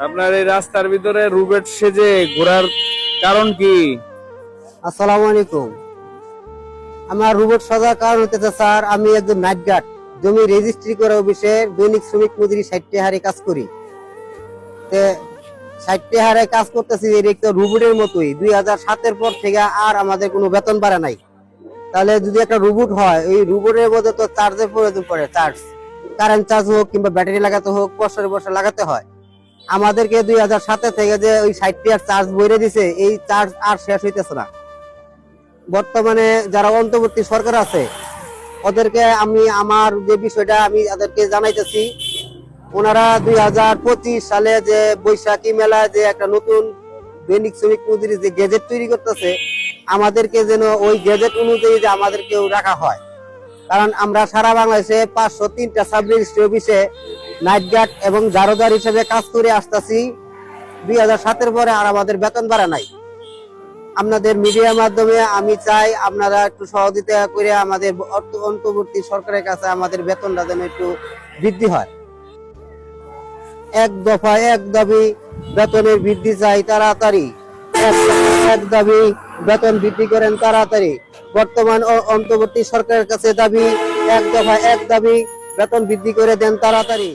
আপনার এই রাস্তার ভিতরে রুবেট সেজে ঘোরার কারণ কি? আসসালামু আলাইকুম। আমার রোবট সাজার কারণ হতেছে স্যার, আমি একজন নাইট গার্ড, জমি রেজিস্ট্রি করা অফিসে দৈনিক শ্রমিক মজুরি 60 হারে কাজ করি। 60 হারে কাজ করতেছি, একটা রোবটের মতোই। 2007-এর পর থেকে আর আমাদের কোনো বেতন বাড়া নাই। তাহলে যদি একটা রোবট হয়, ওই রোবটের মধ্যে তো চার্জের প্রয়োজন পড়ে, চার্জ, কারেন্ট চার্জ হোক কিংবা ব্যাটারি লাগাতে হোক, বছরে বছর লাগাতে হয়। আমাদেরকে 2007 থেকে যে ওই 60 আর চার্জ বইরে দিছে, এই চার্জ আর শেষ হইতেছে না। বর্তমানে যারা অন্তর্বর্তী সরকার আছে, ওদেরকে আমি আমার যে বিষয়টা আমি তাদেরকে জানাইতেছি, ওনারা 2025 সালে যে বৈশাখী মেলা যে একটা নতুন দৈনিক শ্রমিক মজুরি যে গেজেট তৈরি করতেছে, আমাদেরকে যেন ওই গেজেট অনুযায়ী যে আমাদেরকেও রাখা হয়। কারণ আমরা সারা বাংলাদেশে 503টা সাব রেজিস্ট্রি অফিসে নাইট গার্ড এবং জারোদার হিসেবে কাজ করে আসতেছি। 2007-এর পরে আর আমাদের বেতন বাড়া নাই। আপনাদের মিডিয়ার মাধ্যমে আমি চাই আপনারা একটু সহযোগিতা করে আমাদের অন্তর্বর্তী সরকারের কাছে আমাদের বেতনটা যেন একটু বৃদ্ধি হয়। এক দফা এক দাবি, বেতনের বৃদ্ধি চাই তাড়াতাড়ি। এক দাবি, বেতন বৃদ্ধি করেন তাড়াতাড়ি। বর্তমান অন্তর্বর্তী সরকারের কাছে দাবি, এক দফা এক দাবি, বেতন বৃদ্ধি করে দেন তাড়াতাড়ি।